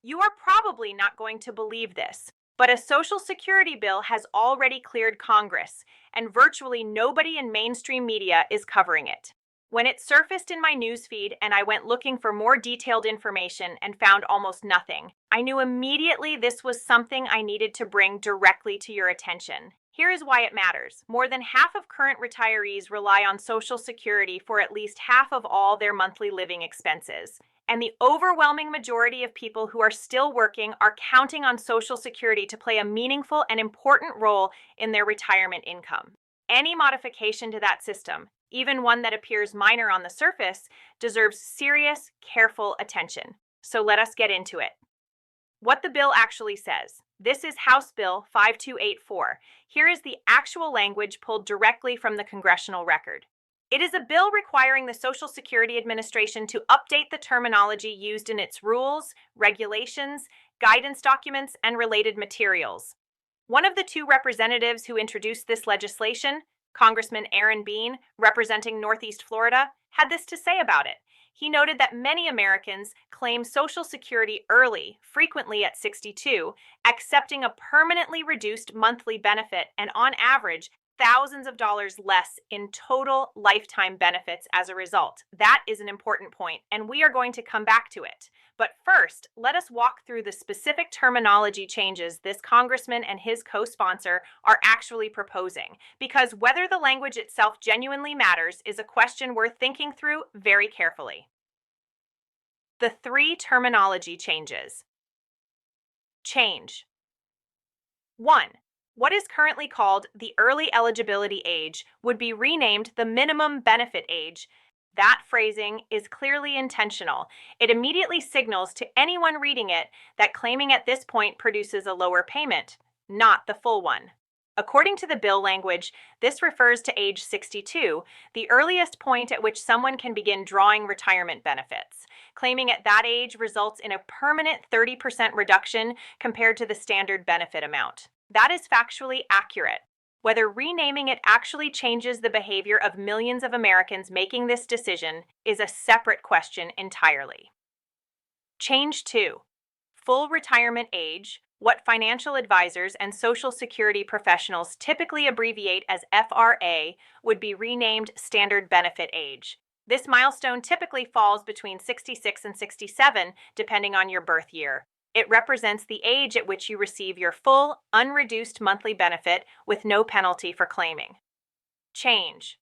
You are probably not going to believe this, but a Social Security bill has already cleared Congress, and virtually nobody in mainstream media is covering it. When it surfaced in my newsfeed and I went looking for more detailed information and found almost nothing, I knew immediately this was something I needed to bring directly to your attention. Here is why it matters. More than half of current retirees rely on Social Security for at least half of all their monthly living expenses. And the overwhelming majority of people who are still working are counting on Social Security to play a meaningful and important role in their retirement income. Any modification to that system, even one that appears minor on the surface, deserves serious, careful attention. So let us get into it. What the bill actually says. This is House Bill 5284. Here is the actual language pulled directly from the congressional record. It is a bill requiring the Social Security Administration to update the terminology used in its rules, regulations, guidance documents, and related materials. One of the two representatives who introduced this legislation, Congressman Aaron Bean, representing Northeast Florida, had this to say about it. He noted that many Americans claim Social Security early, frequently at 62, accepting a permanently reduced monthly benefit and, on average, thousands of dollars less in total lifetime benefits as a result. That is an important point, and we are going to come back to it. But first, let us walk through the specific terminology changes this congressman and his co-sponsor are actually proposing, because whether the language itself genuinely matters is a question worth thinking through very carefully. The three terminology changes. Change. 1. What is currently called the early eligibility age would be renamed the minimum benefit age. That phrasing is clearly intentional. It immediately signals to anyone reading it that claiming at this point produces a lower payment, not the full one. According to the bill language, this refers to age 62, the earliest point at which someone can begin drawing retirement benefits. Claiming at that age results in a permanent 30% reduction compared to the standard benefit amount. That is factually accurate. Whether renaming it actually changes the behavior of millions of Americans making this decision is a separate question entirely. Change 2. Full retirement age, what financial advisors and Social Security professionals typically abbreviate as FRA, would be renamed standard benefit age. This milestone typically falls between 66 and 67, depending on your birth year. It represents the age at which you receive your full, unreduced monthly benefit with no penalty for claiming. Change.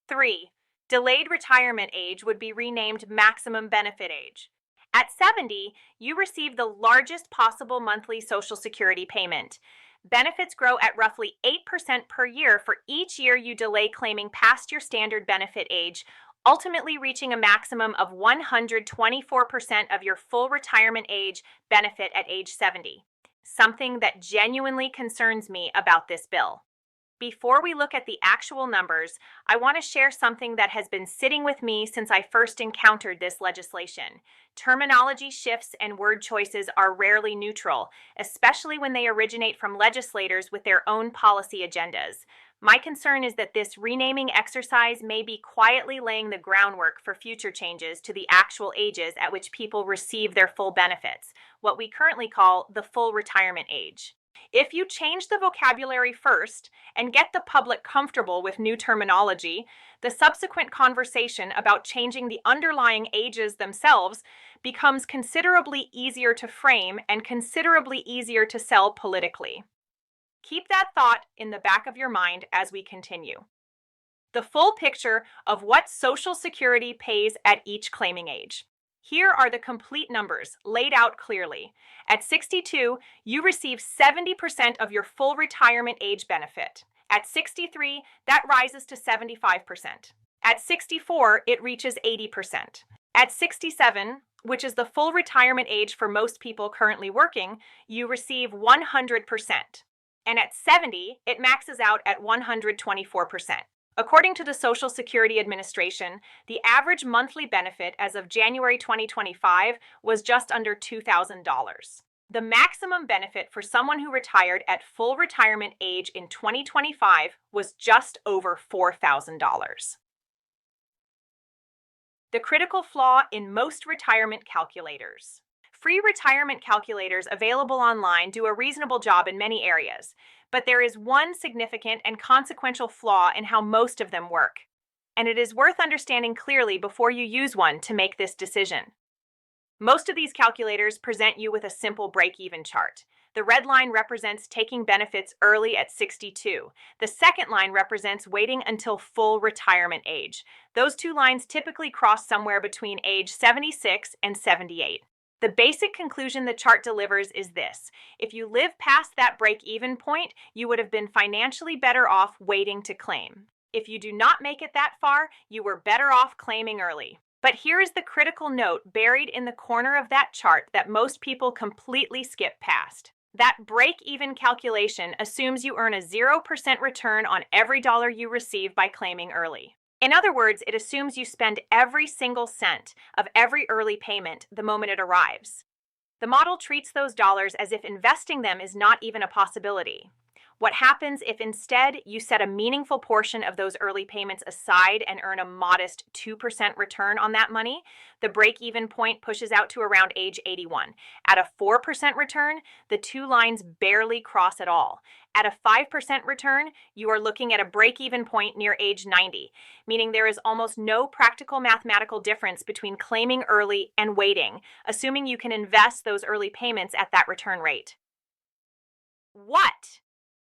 3. Delayed retirement age would be renamed maximum benefit age. At 70, you receive the largest possible monthly Social Security payment. Benefits grow at roughly 8% per year for each year you delay claiming past your standard benefit age, ultimately reaching a maximum of 124% of your full retirement age benefit at age 70. Something that genuinely concerns me about this bill. Before we look at the actual numbers, I want to share something that has been sitting with me since I first encountered this legislation. Terminology shifts and word choices are rarely neutral, especially when they originate from legislators with their own policy agendas. My concern is that this renaming exercise may be quietly laying the groundwork for future changes to the actual ages at which people receive their full benefits, what we currently call the full retirement age. If you change the vocabulary first and get the public comfortable with new terminology, the subsequent conversation about changing the underlying ages themselves becomes considerably easier to frame and considerably easier to sell politically. Keep that thought in the back of your mind as we continue. The full picture of what Social Security pays at each claiming age. Here are the complete numbers laid out clearly. At 62, you receive 70% of your full retirement age benefit. At 63, that rises to 75%. At 64, it reaches 80%. At 67, which is the full retirement age for most people currently working, you receive 100%. And at 70, it maxes out at 124%. According to the Social Security Administration, the average monthly benefit as of January 2025 was just under $2,000. The maximum benefit for someone who retired at full retirement age in 2025 was just over $4,000. The critical flaw in most retirement calculators. Free retirement calculators available online do a reasonable job in many areas, but there is one significant and consequential flaw in how most of them work, and it is worth understanding clearly before you use one to make this decision. Most of these calculators present you with a simple break-even chart. The red line represents taking benefits early at 62. The second line represents waiting until full retirement age. Those two lines typically cross somewhere between age 76 and 78. The basic conclusion the chart delivers is this: if you live past that break-even point, you would have been financially better off waiting to claim. If you do not make it that far, you were better off claiming early. But here is the critical note buried in the corner of that chart that most people completely skip past. That break-even calculation assumes you earn a 0% return on every dollar you receive by claiming early. In other words, it assumes you spend every single cent of every early payment the moment it arrives. The model treats those dollars as if investing them is not even a possibility. What happens if instead you set a meaningful portion of those early payments aside and earn a modest 2% return on that money? The break-even point pushes out to around age 81. At a 4% return, the two lines barely cross at all. At a 5% return, you are looking at a break-even point near age 90, meaning there is almost no practical mathematical difference between claiming early and waiting, assuming you can invest those early payments at that return rate. What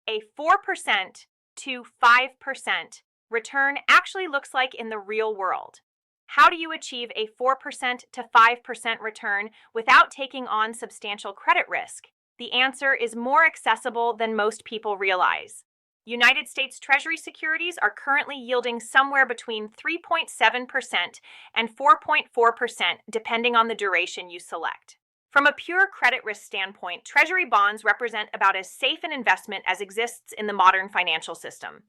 a 4% to 5% return actually looks like in the real world? How do you achieve a 4% to 5% return without taking on substantial credit risk? The answer is more accessible than most people realize. United States Treasury securities are currently yielding somewhere between 3.7% and 4.4%, depending on the duration you select. From a pure credit risk standpoint, Treasury bonds represent about as safe an investment as exists in the modern financial system.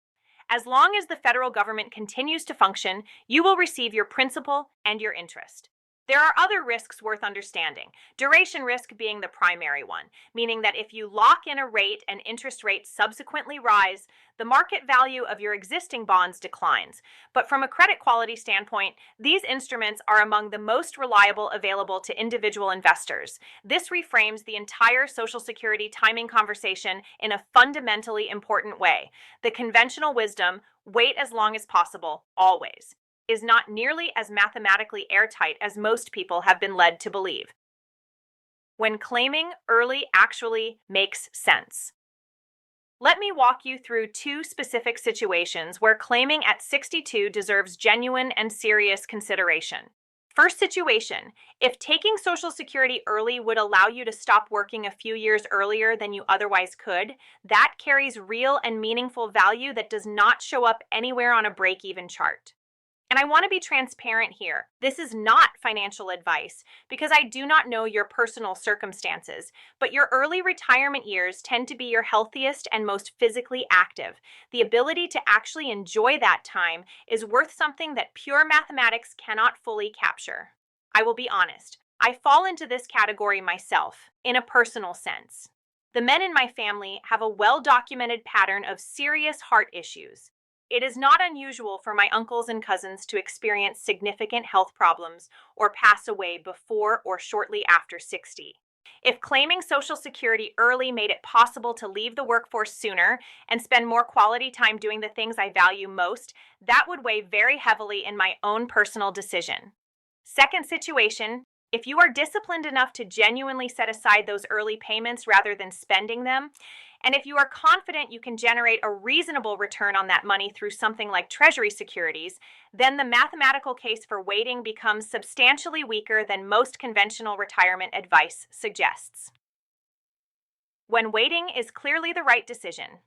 As long as the federal government continues to function, you will receive your principal and your interest. There are other risks worth understanding, duration risk being the primary one, meaning that if you lock in a rate and interest rates subsequently rise, the market value of your existing bonds declines. But from a credit quality standpoint, these instruments are among the most reliable available to individual investors. This reframes the entire Social Security timing conversation in a fundamentally important way. The conventional wisdom, wait as long as possible, always, is not nearly as mathematically airtight as most people have been led to believe. When claiming early actually makes sense. Let me walk you through two specific situations where claiming at 62 deserves genuine and serious consideration. First situation, if taking Social Security early would allow you to stop working a few years earlier than you otherwise could, that carries real and meaningful value that does not show up anywhere on a break-even chart. And I want to be transparent here. This is not financial advice because I do not know your personal circumstances, but your early retirement years tend to be your healthiest and most physically active. The ability to actually enjoy that time is worth something that pure mathematics cannot fully capture. I will be honest, I fall into this category myself, in a personal sense. The men in my family have a well-documented pattern of serious heart issues. It is not unusual for my uncles and cousins to experience significant health problems or pass away before or shortly after 60. If claiming Social Security early made it possible to leave the workforce sooner and spend more quality time doing the things I value most, that would weigh very heavily in my own personal decision. Second situation, if you are disciplined enough to genuinely set aside those early payments rather than spending them, and if you are confident you can generate a reasonable return on that money through something like Treasury securities, then the mathematical case for waiting becomes substantially weaker than most conventional retirement advice suggests. When waiting is clearly the right decision.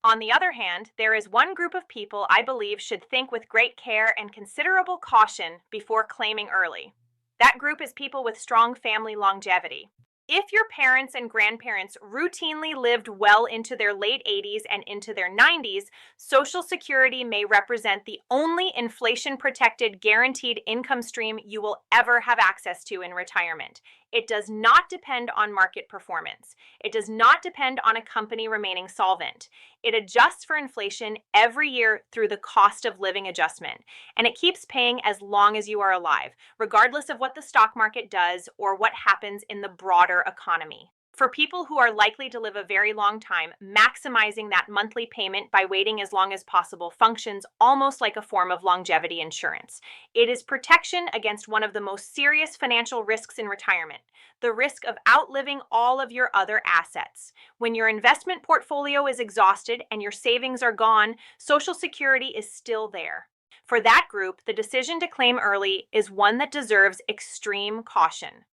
On the other hand, there is one group of people I believe should think with great care and considerable caution before claiming early. That group is people with strong family longevity. If your parents and grandparents routinely lived well into their late 80s and into their 90s, Social Security may represent the only inflation-protected guaranteed income stream you will ever have access to in retirement. It does not depend on market performance. It does not depend on a company remaining solvent. It adjusts for inflation every year through the cost of living adjustment, and it keeps paying as long as you are alive, regardless of what the stock market does or what happens in the broader economy. For people who are likely to live a very long time, maximizing that monthly payment by waiting as long as possible functions almost like a form of longevity insurance. It is protection against one of the most serious financial risks in retirement, the risk of outliving all of your other assets. When your investment portfolio is exhausted and your savings are gone, Social Security is still there. For that group, the decision to claim early is one that deserves extreme caution.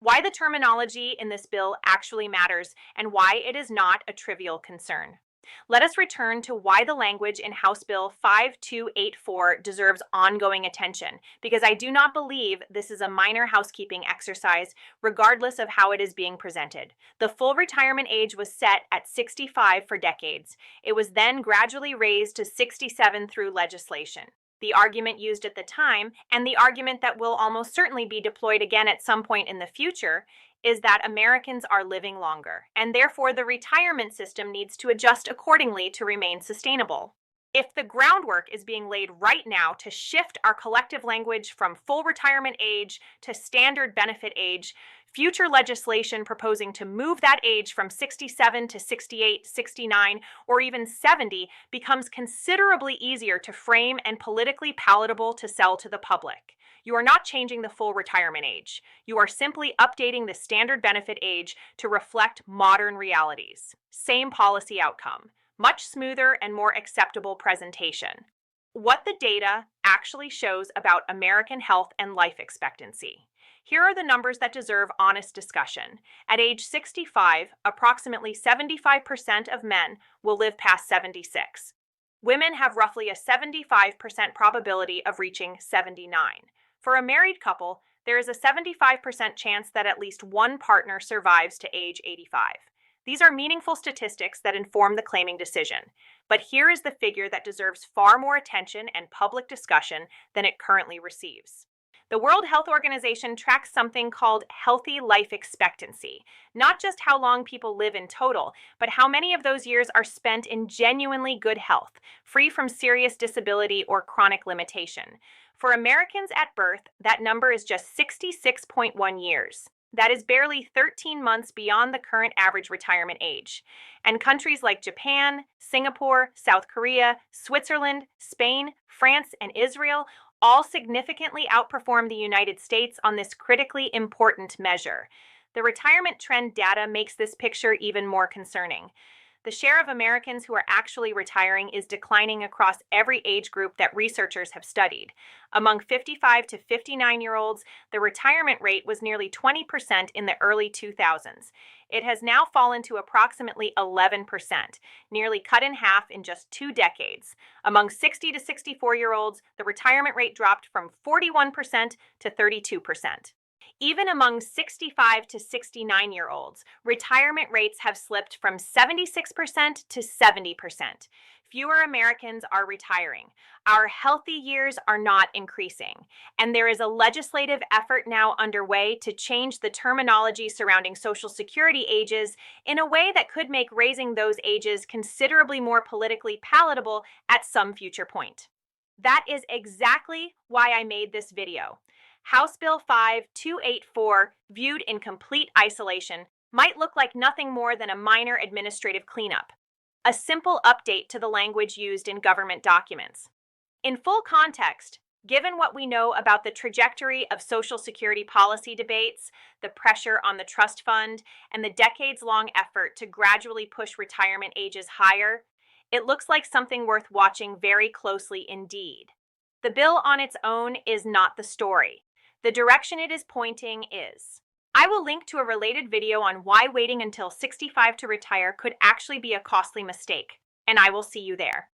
Why the terminology in this bill actually matters and why it is not a trivial concern. Let us return to why the language in House Bill 5284 deserves ongoing attention, because I do not believe this is a minor housekeeping exercise, regardless of how it is being presented. The full retirement age was set at 65 for decades. It was then gradually raised to 67 through legislation. The argument used at the time, and the argument that will almost certainly be deployed again at some point in the future, is that Americans are living longer, and therefore the retirement system needs to adjust accordingly to remain sustainable. If the groundwork is being laid right now to shift our collective language from full retirement age to standard benefit age, future legislation proposing to move that age from 67 to 68, 69, or even 70 becomes considerably easier to frame and politically palatable to sell to the public. You are not changing the full retirement age. You are simply updating the standard benefit age to reflect modern realities. Same policy outcome, much smoother and more acceptable presentation. What the data actually shows about American health and life expectancy. Here are the numbers that deserve honest discussion. At age 65, approximately 75% of men will live past 76. Women have roughly a 75% probability of reaching 79. For a married couple, there is a 75% chance that at least one partner survives to age 85. These are meaningful statistics that inform the claiming decision. But here is the figure that deserves far more attention and public discussion than it currently receives. The World Health Organization tracks something called healthy life expectancy, not just how long people live in total, but how many of those years are spent in genuinely good health, free from serious disability or chronic limitation. For Americans at birth, that number is just 66.1 years. That is barely 13 months beyond the current average retirement age. And countries like Japan, Singapore, South Korea, Switzerland, Spain, France, and Israel all significantly outperform the United States on this critically important measure. The retirement trend data makes this picture even more concerning. The share of Americans who are actually retiring is declining across every age group that researchers have studied. Among 55 to 59-year-olds, the retirement rate was nearly 20% in the early 2000s. It has now fallen to approximately 11%, nearly cut in half in just 2 decades. Among 60 to 64-year-olds, the retirement rate dropped from 41% to 32%. Even among 65 to 69-year-olds, retirement rates have slipped from 76% to 70%. Fewer Americans are retiring. Our healthy years are not increasing. And there is a legislative effort now underway to change the terminology surrounding Social Security ages in a way that could make raising those ages considerably more politically palatable at some future point. That is exactly why I made this video. House Bill 5284, viewed in complete isolation, might look like nothing more than a minor administrative cleanup, a simple update to the language used in government documents. In full context, given what we know about the trajectory of Social Security policy debates, the pressure on the trust fund, and the decades-long effort to gradually push retirement ages higher, it looks like something worth watching very closely indeed. The bill on its own is not the story. The direction it is pointing is. I will link to a related video on why waiting until 65 to retire could actually be a costly mistake, and I will see you there.